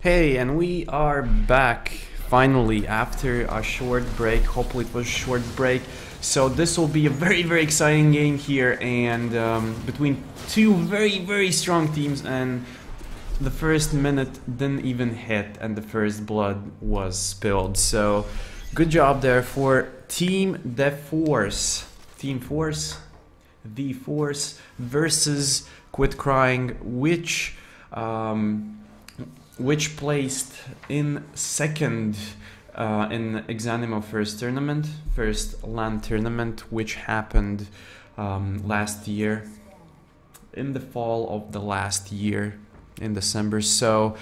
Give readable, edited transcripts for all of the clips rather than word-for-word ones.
Hey, and we are back finally after a short break. Hopefully, it was a short break. So, this will be a very exciting game here, and between two very strong teams. And the first minute didn't even hit, and the first blood was spilled. So, good job there for Team The Force. Team Force, The Force versus Qrying, which placed in second in eXanimo first LAN tournament, which happened last year, in the fall of the last year, in December. So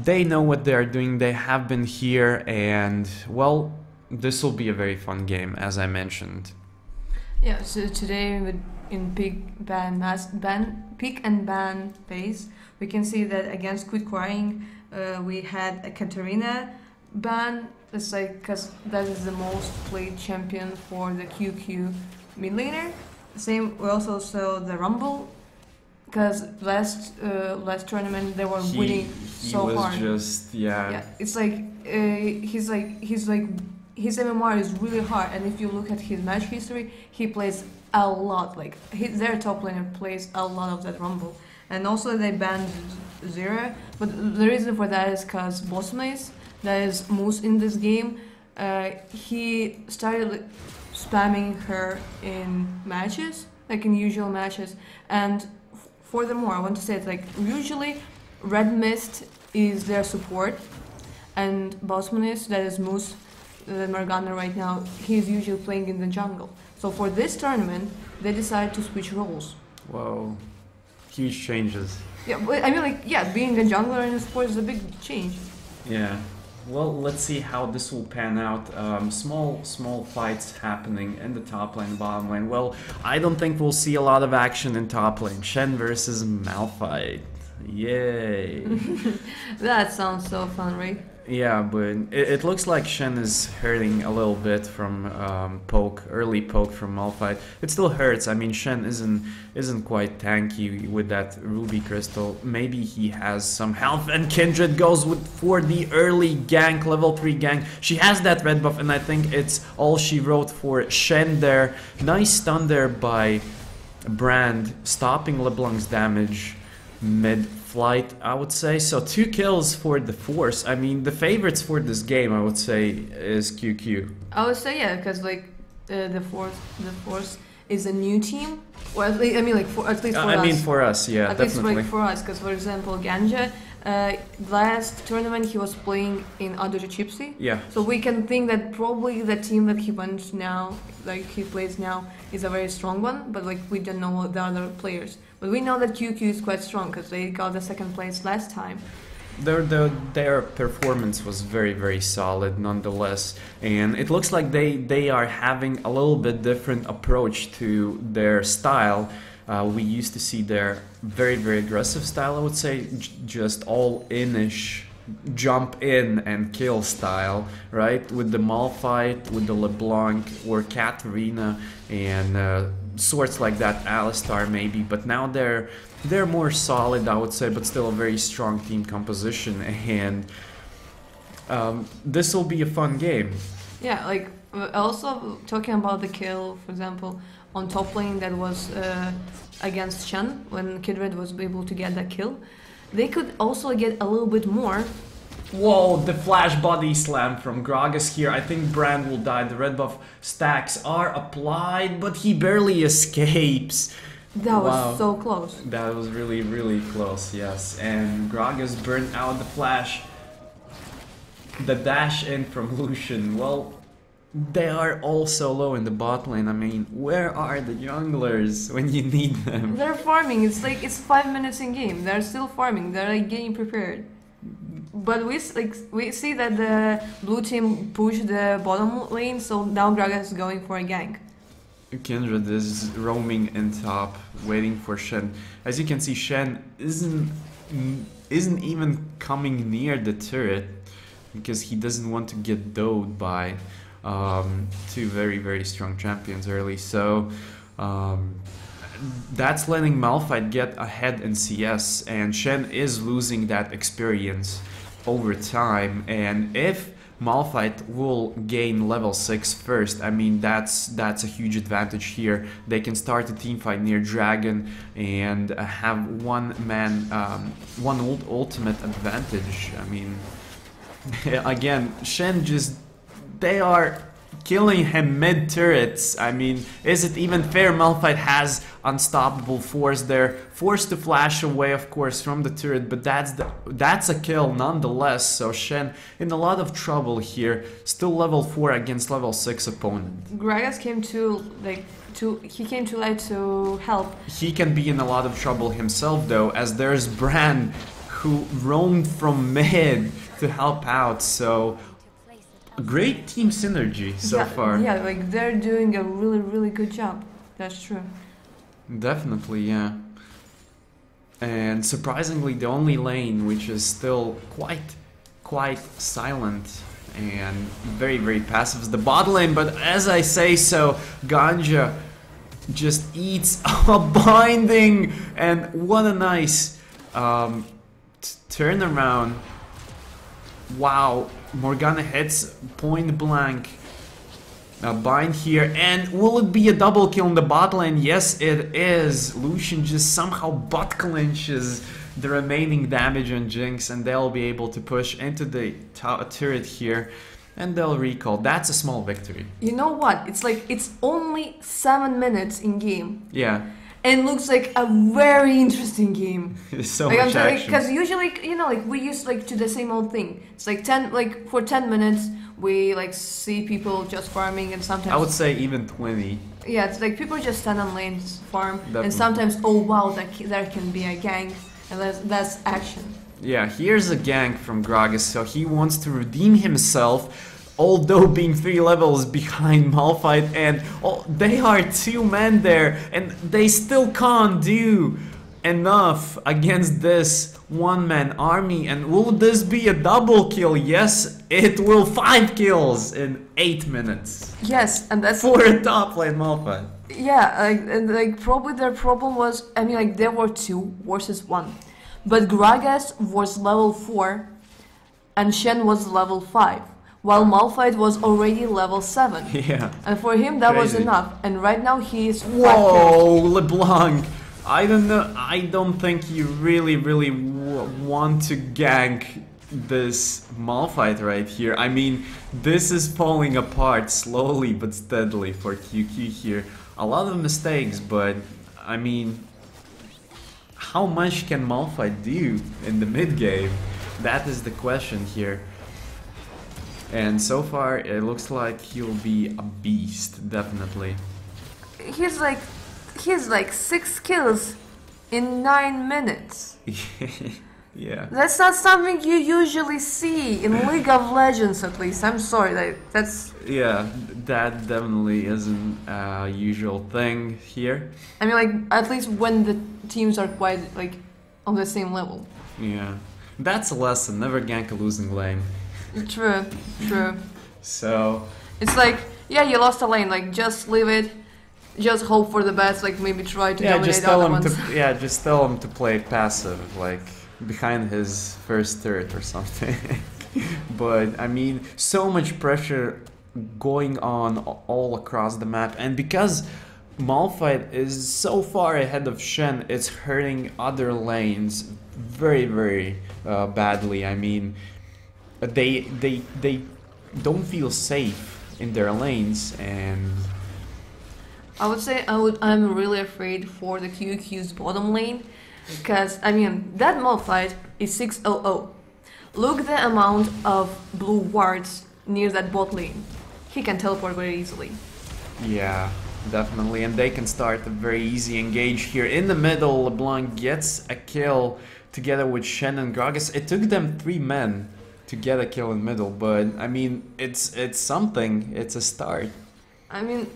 they know what they are doing. They have been here, and well, this will be a very fun game, as I mentioned. Yeah, so today in pick and ban phase, we can see that against Qrying, we had a Katarina ban. It's like because that is the most played champion for the QQ mid laner. Same, we also saw the Rumble because last tournament they were winning so hard. He was just Yeah, it's like his MMR is really hard, and if you look at his match history, he plays a lot. Like their top laner plays a lot of that Rumble, and also they banned Zera. But the reason for that is because Bosmace, that is Moose in this game, he started spamming her in matches, like in usual matches, and furthermore, I want to say it's like usually Red Mist is their support, and Bosmace, that is Moose. Morgana right now, he's usually playing in the jungle. So for this tournament, they decided to switch roles. Whoa, huge changes. Yeah, but I mean, like, yeah, being a jungler in sport is a big change. Yeah. Well, let's see how this will pan out. Small fights happening in the top lane, bottom lane. Well, I don't think we'll see a lot of action in top lane. Shen versus Malphite. Yay. That sounds so fun, right? Yeah, but it looks like Shen is hurting a little bit from early poke from Malphite. It still hurts. I mean, Shen isn't quite tanky with that ruby crystal. Maybe he has some health, and Kindred goes for the early gank, level 3 gank. She has that red buff, and I think it's all she wrote for Shen there. Nice stun there by Brand, stopping LeBlanc's damage mid-flight, I would say. So 2 kills for the Force. I mean, the favorites for this game, I would say, is QQ. I would say yeah, because like the Force is a new team. Well, at least, I mean, like at least for us. I mean, for us, yeah, at definitely. least like for us, because for example, Ganja, last tournament he was playing in under Gypsy. Yeah. So we can think that probably the team that he went now, like he plays now, is a very strong one. But like we don't know the other players. But we know that QQ is quite strong because they got the second place last time. Their performance was very solid nonetheless, and it looks like they are having a little bit different approach to their style. We used to see their very aggressive style, I would say, just all in-ish, jump in and kill style, right? With the Malphite, with the LeBlanc or Katarina, and sorts like that, Alistar maybe, but now they're more solid, I would say, but still a very strong team composition, and this will be a fun game. Yeah, like also talking about the kill, for example, on top lane that was against Shen, when Kindred was able to get that kill, they could also get a little bit more. Whoa, the flash body slam from Gragas here. I think Brand will die. The red buff stacks are applied, but he barely escapes. That was so close. That was really close, yes. And Gragas burned out the flash. The dash in from Lucian. Well, they are all so low in the bot lane. I mean, where are the junglers when you need them? They're farming. It's like it's 5 minutes in game. They're still farming. They're like getting prepared. But we see that the blue team pushed the bottom lane, so now Gragas is going for a gank. Kindred is roaming in top, waiting for Shen. As you can see, Shen isn't even coming near the turret because he doesn't want to get doed by two very strong champions early. So that's letting Malphite get ahead in CS, and Shen is losing that experience. over time, and if Malphite will gain level 6 first, I mean that's a huge advantage here. They can start a team fight near Dragon and have one ultimate advantage. I mean, again, Shen just, they are killing him mid turrets. I mean, is it even fair? Malphite has unstoppable force there, forced to flash away, of course, from the turret, but that's a kill nonetheless. So Shen in a lot of trouble here, still level 4 against level 6 opponent. Gragas came he came too late to help. He can be in a lot of trouble himself though, as there's Bran who roamed from mid to help out. So great team synergy so far. Yeah, like they're doing a really, really good job. That's true. Definitely, yeah. And surprisingly, the only lane which is still quite silent and very, very passive is the bot lane. But as I say so, Ganja just eats a binding, and what a nice turnaround. Wow. Morgana hits point blank. Bind here, and will it be a double kill in the bot lane? Yes, it is. Lucian just somehow butt clinches the remaining damage on Jinx, and they'll be able to push into the turret here, and they'll recall. That's a small victory. You know what? It's like it's only 7 minutes in game. Yeah. And looks like a very interesting game. There's so like, much action. Because usually, you know, like we used like to the same old thing. It's like for 10 minutes we like see people just farming, and sometimes I would say even 20. Yeah, it's like people just stand on lanes, farm, Definitely. And sometimes, oh wow, there can be a gank, and that's action. Yeah, here's a gank from Gragas, so he wants to redeem himself. Although being 3 levels behind Malphite, and they are 2 men there, and they still can't do enough against this 1-man army. And will this be a double kill? Yes, it will. 5 kills in 8 minutes. Yes, and that's for a top lane Malphite. Yeah, like probably their problem was, I mean, like there were 2 versus 1, but Gragas was level 4, and Shen was level 5. While Malphite was already level 7. Yeah. And for him that Crazy. was enough. And right now he is 5 Whoa, LeBlanc. I don't know. I don't think you really want to gank this Malphite right here. I mean, this is falling apart slowly but steadily for QQ here. A lot of mistakes, but I mean, how much can Malphite do in the mid game? That is the question here. And so far, it looks like he'll be a beast, definitely. He's like 6 kills in 9 minutes. Yeah. That's not something you usually see in League of Legends, at least. I'm sorry, that's... Yeah, that definitely isn't a usual thing here. I mean, like, at least when the teams are quite, like, on the same level. Yeah. That's a lesson, never gank a losing lane. True. So... It's like, yeah, you lost a lane, like, just leave it, just hope for the best, like, maybe try to dominate just the tell other him ones. just tell him to play passive, like, behind his first turret or something. But, I mean, so much pressure going on all across the map, and because Malphite is so far ahead of Shen, it's hurting other lanes very badly. I mean, they don't feel safe in their lanes, and I would say I'm really afraid for the QQ's bottom lane, because I mean that Malphite is 600. Look the amount of blue wards near that bot lane. He can teleport very easily. yeah, definitely, and they can start a very easy engage here in the middle. LeBlanc gets a kill together with Shen and Gragas. It took them 3 men to get a kill in middle, but I mean, it's something. It's a start. I mean,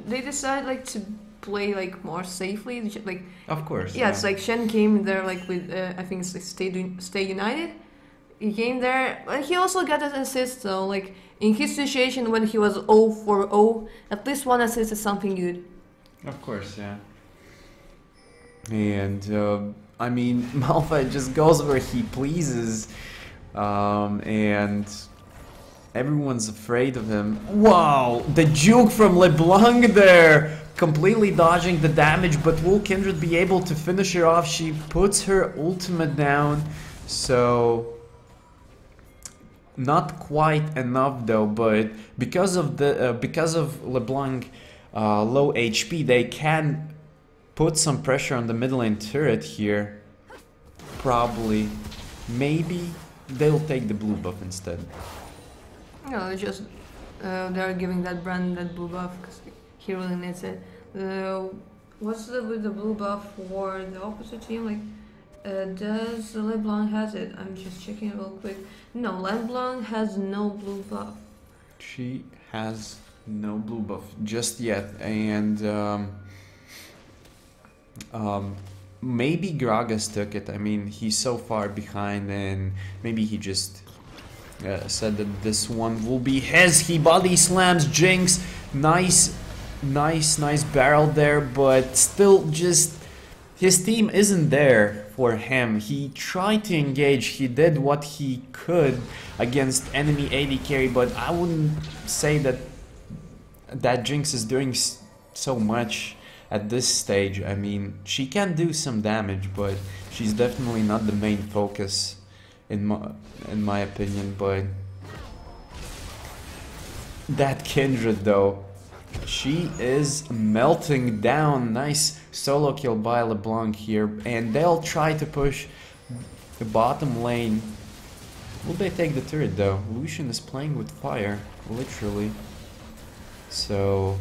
they decided like to play like more safely, like. Of course. Yeah, it's like Shen came there like with I think it's like Stay United. He came there, but he also got an assist. So like in his situation when he was 0 for 0, at least 1 assist is something good. Of course, yeah. And I mean, Malphite just goes where he pleases. and everyone's afraid of him. Wow, the juke from LeBlanc there, completely dodging the damage, but will Kindred be able to finish her off? She puts her ultimate down, so not quite enough though, but because of LeBlanc low HP, they can put some pressure on the mid lane turret here. Probably, maybe they'll take the blue buff instead. No, it's just they're giving that brand that blue buff because he really needs it. What's with the blue buff for the opposite team? Like, does LeBlanc has it? I'm just checking it real quick. No, LeBlanc has no blue buff. She has no blue buff just yet, and maybe Gragas took it. I mean, he's so far behind, and maybe he just said that this one will be his. He body slams Jinx. Nice barrel there, but still just his team isn't there for him. He tried to engage, he did what he could against enemy AD carry, but I wouldn't say that Jinx is doing so much at this stage. I mean, she can do some damage, but she's definitely not the main focus in my opinion. But that Kindred though, she is melting down. Nice solo kill by LeBlanc here, and they'll try to push the bottom lane. Will they take the turret though? Lucian is playing with fire, literally. So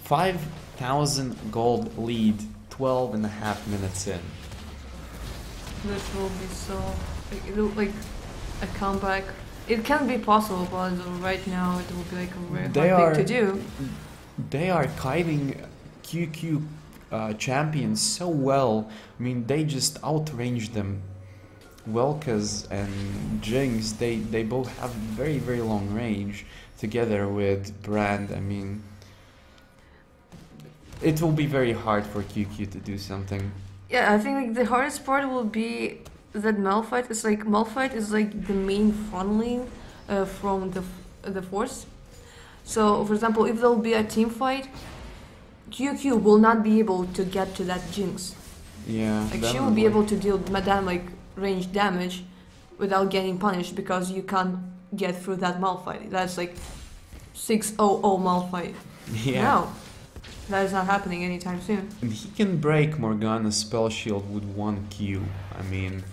5,000 gold lead, 12.5 minutes in. This will be so like a comeback. It can be possible, but right now it will be like a very hard thing to do. They are kiting QQ champions so well. I mean, they just outranged them. Welkers and Jinx, they both have very long range together with Brand. I mean, it will be very hard for QQ to do something. Yeah, I think like the hardest part will be that Malphite is like the main front lane from the force. So, for example, if there will be a team fight, QQ will not be able to get to that Jinx. Yeah, like she will be able to deal Madame like range damage without getting punished because you can't get through that Malphite. That's like 600 Malphite. Yeah. No, that is not happening anytime soon. And he can break Morgana's spell shield with 1Q. I mean,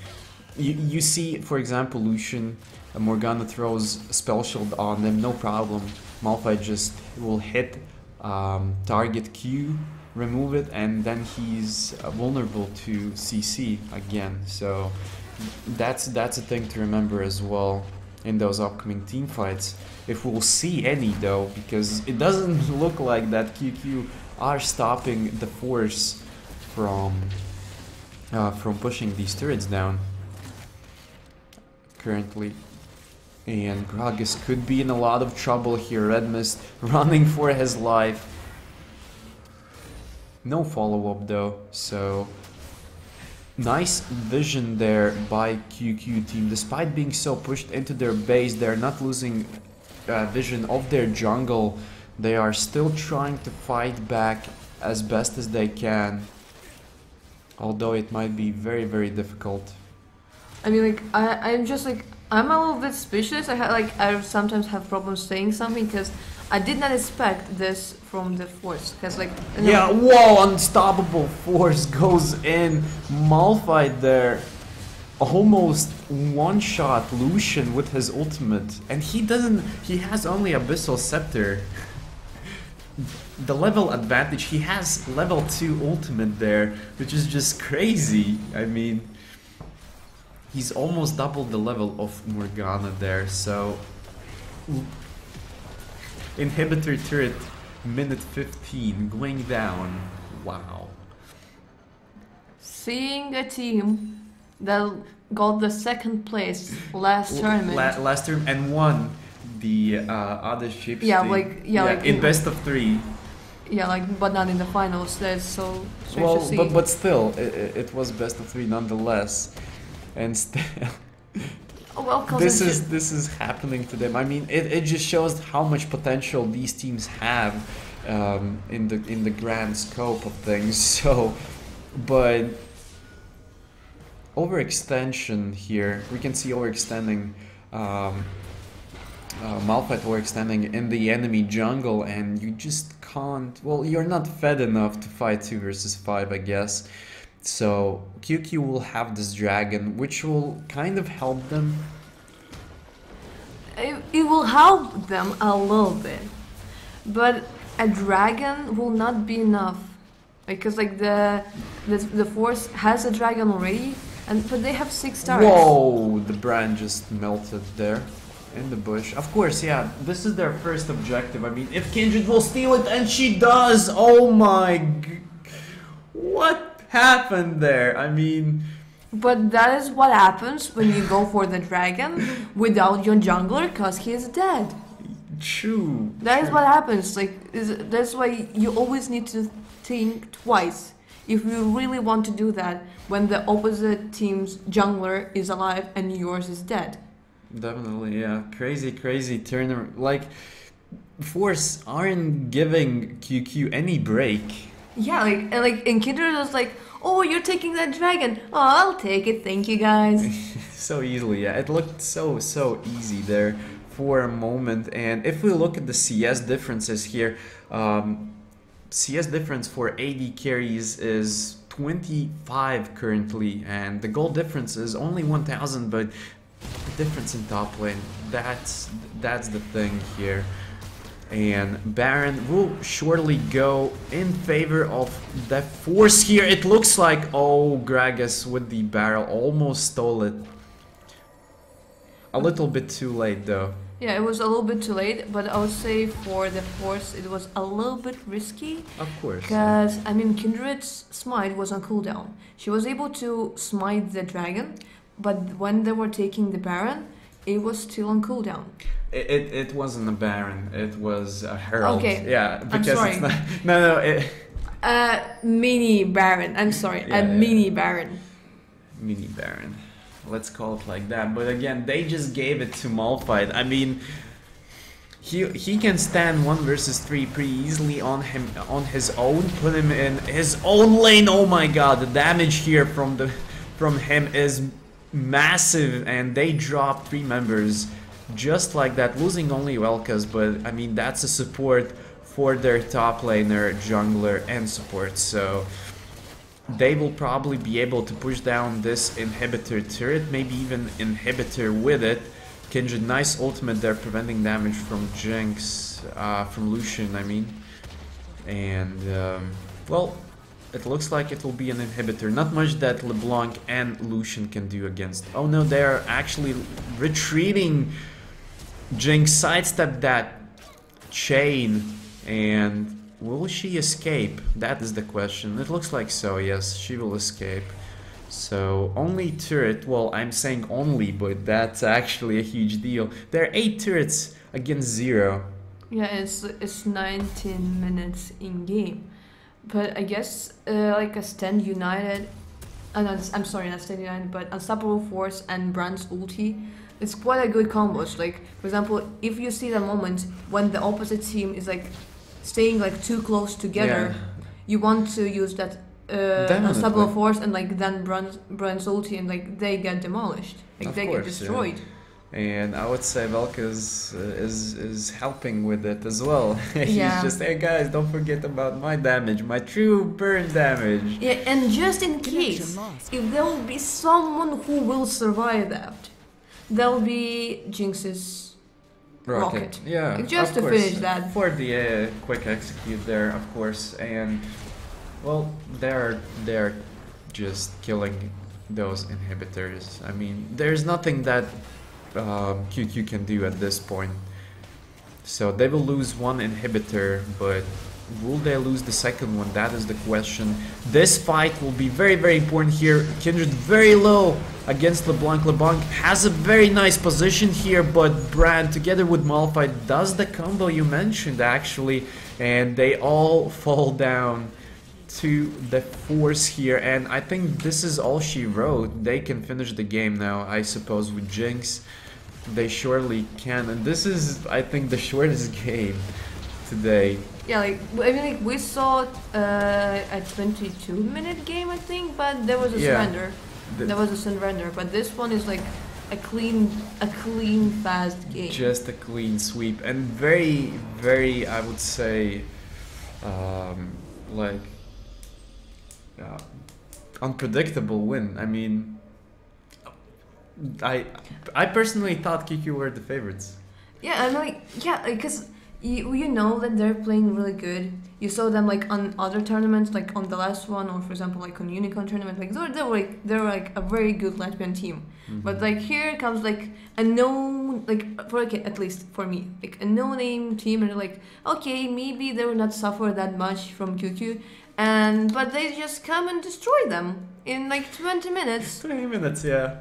you see, for example, Lucian, Morgana throws a spell shield on them, no problem. Malphite just will hit target Q, remove it, and then he's vulnerable to CC again. So that's a thing to remember as well in those upcoming team fights. If we'll see any though, because it doesn't look like that QQ are stopping the force from pushing these turrets down currently. And Gragas could be in a lot of trouble here. Red Mist running for his life. No follow-up though, so nice vision there by QQ team. Despite being so pushed into their base, they're not losing vision of their jungle. They are still trying to fight back as best as they can, although it might be very difficult. I mean, like I'm just like I'm a little bit suspicious. I sometimes have problems saying something because I did not expect this from the force. Because like yeah, whoa! Unstoppable force goes in. Malphite there, almost one-shot Lucian with his ultimate, and he doesn't. He has only Abyssal Scepter. The level advantage. He has level 2 ultimate there, which is just crazy. I mean, he's almost doubled the level of Morgana there, so inhibitor turret minute 15 going down. Wow. Seeing a team that got the second place last tournament. Last term and won the other ships. Yeah, team. like in best of 3. Yeah, like but not in the finals. That's so strange Well, to see. but still, it was best of 3 nonetheless. And still, Oh, well, This is happening to them. I mean, it just shows how much potential these teams have in the grand scope of things. So, but overextension here, we can see overextending. Malphite overextending in the enemy jungle, and you just can't. Well, you're not fed enough to fight 2 versus 5, I guess. So QQ will have this dragon, which will kind of help them. It will help them a little bit, but a dragon will not be enough, because like the force has a dragon already, but they have 6 stars. Whoa! The brand just melted there in the bush. Of course, yeah. This is their first objective. I mean, if Kindred will steal it, and she does. Oh my! What happened there? I mean. But that is what happens when you go for the dragon without your jungler, because he is dead. True. That is what happens. Like, that's why you always need to think twice if you really want to do that when the opposite team's jungler is alive and yours is dead. Definitely, yeah. Crazy turn. Like, Force aren't giving QQ any break. Yeah, like in Kindred was like, oh, you're taking that dragon. Oh, I'll take it. Thank you, guys. So easily, yeah. It looked so easy there for a moment. And if we look at the CS differences here, CS difference for AD carries is 25 currently, and the gold difference is only 1000, but the difference in top lane, that's the thing here. And Baron will surely go in favor of the Force here. It looks like, oh, Gragas with the barrel almost stole it. A little bit too late though. Yeah, it was a little bit too late, but I would say for the Force it was a little bit risky. Of course. Because, I mean, Kindred's smite was on cooldown. She was able to smite the dragon, but when they were taking the Baron, it was still on cooldown. It wasn't a Baron, it was a Herald. Okay, yeah, because I'm sorry. It's not, no. Mini Baron, I'm sorry, yeah, mini Baron. Mini Baron. Let's call it like that. But again, they just gave it to Malphite. I mean, he can stand 1 versus 3 pretty easily on his own. Put him in his own lane. Oh my god, the damage here from him is massive, and they drop 3 members just like that, losing only Welkas, but I mean that's a support for their top laner, jungler, and support, so they will probably be able to push down this inhibitor turret, maybe even inhibitor with it. Kindred, nice ultimate there, preventing damage from Jinx, from Lucian, I mean. And, well, it looks like it will be an inhibitor. Not much that LeBlanc and Lucian can do against. Oh no, they are actually retreating. Jinx sidestepped that chain, and will she escape? That is the question. It looks like so, yes, she will escape. So, only turret, well, I'm saying only, but that's actually a huge deal. There are 8 turrets against 0. Yeah, it's 19 minutes in game. But I guess, like a Stand United, no, I'm sorry, not Stand United, but Unstoppable Force and Brand's ulti, it's quite a good combo. Like, for example, if you see the moment when the opposite team is like staying like too close together, you want to use that Unstoppable Force and like then Brand's ulti, and like they get demolished, like they get destroyed. Yeah. And I would say Velkas is helping with it as well. He's just, hey guys, don't forget about my damage, my true burn damage. Yeah, and just in case, if there will be someone who will survive that, there will be Jinx's rocket. Yeah, like, just to finish that. For the quick execute there, of course. And, well, they're just killing those inhibitors. I mean, there's nothing that QQ can do at this point. So they will lose 1 inhibitor, but will they lose the second one? That is the question. This fight will be very important here. Kindred very low against LeBlanc. LeBlanc has a very nice position here, but Brand together with Malphite does the combo you mentioned actually, and they all fall down to the force here, and I think this is all she wrote. They can finish the game now, I suppose, with Jinx. They surely can, and this is, I think, the shortest game today. Yeah, like I mean, like we saw a 22-minute game, I think, but there was a surrender. There was a surrender, but this one is like a clean, fast game. Just a clean sweep, and very, very, I would say, like unpredictable win. I mean, I personally thought QQ were the favorites. Yeah, I'm like, yeah, because you know that they're playing really good. You saw them like on other tournaments, like on the last one, or for example, like on Unicorn tournament. Like they're like a very good Latvian team. Mm-hmm. But like here comes like a no, like for like at least for me, like a no-name team, and like okay, maybe they will not suffer that much from QQ, but they just come and destroy them in like 20 minutes. 20 minutes, yeah.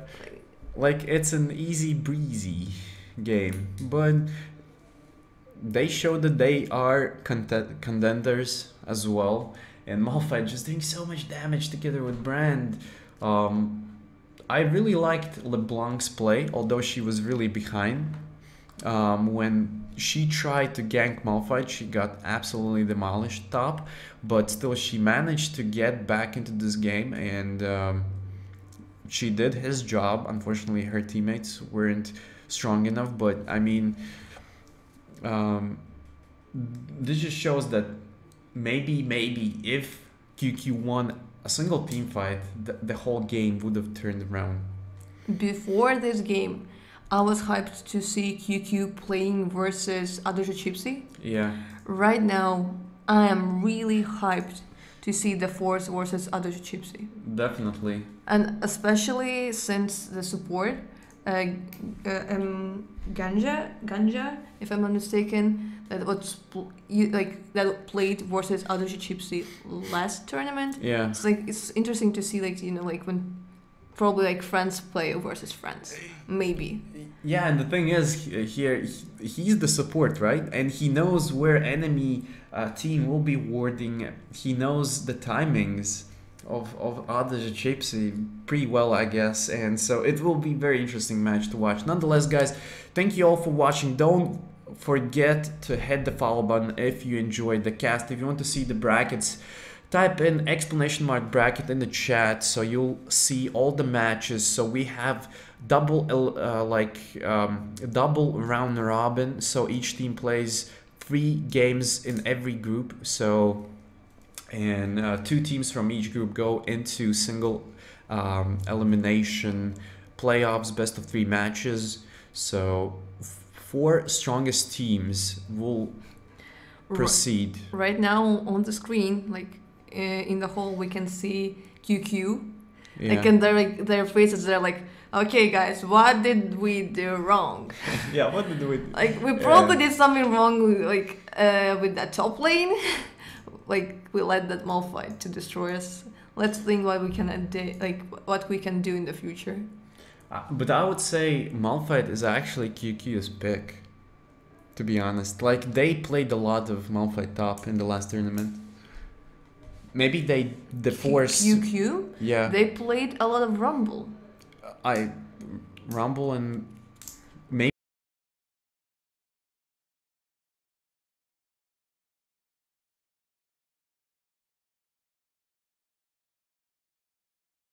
Like it's an easy breezy game, but they showed that they are contenders as well, and Malphite just doing so much damage together with Brand. I really liked LeBlanc's play, although she was really behind. When she tried to gank Malphite, she got absolutely demolished top, but still she managed to get back into this game, and she did his job. Unfortunately, her teammates weren't strong enough, but I mean, this just shows that maybe if QQ won a single team fight, the whole game would have turned around. Before this game, I was hyped to see QQ playing versus Adusha Chipsy. Yeah. Right now, I am really hyped to see the Force versus Adusha Chipsy. Definitely. And especially since the support, Ganja, if I'm not mistaken, that played versus Adusha Chipsy last tournament. Yeah. It's interesting to see like when probably like friends play versus friends, maybe. Yeah, and the thing is here he's the support, right? And he knows where enemy team will be warding. He knows the timings of Adusha Chipsy pretty well, I guess, and so it will be very interesting match to watch. Nonetheless, guys, thank you all for watching. Don't forget to hit the follow button if you enjoyed the cast. If you want to see the brackets, type in !bracket in the chat so you'll see all the matches. So we have double round robin, so each team plays 3 games in every group. So and 2 teams from each group go into single elimination playoffs, best of 3 matches. So 4 strongest teams will proceed. Right now on the screen, like in the hall, we can see QQ. Yeah. Like, and their faces, they're like, okay, guys, what did we do wrong? Yeah, what did we do? Like, we probably did something wrong with, with that top lane. Like, we let that Malphite to destroy us. Let's think what we can what we can do in the future. But I would say Malphite is actually QQ's pick, to be honest. Like, they played a lot of Malphite top in the last tournament. Maybe the Force... QQ? Yeah. They played a lot of Rumble. Rumble and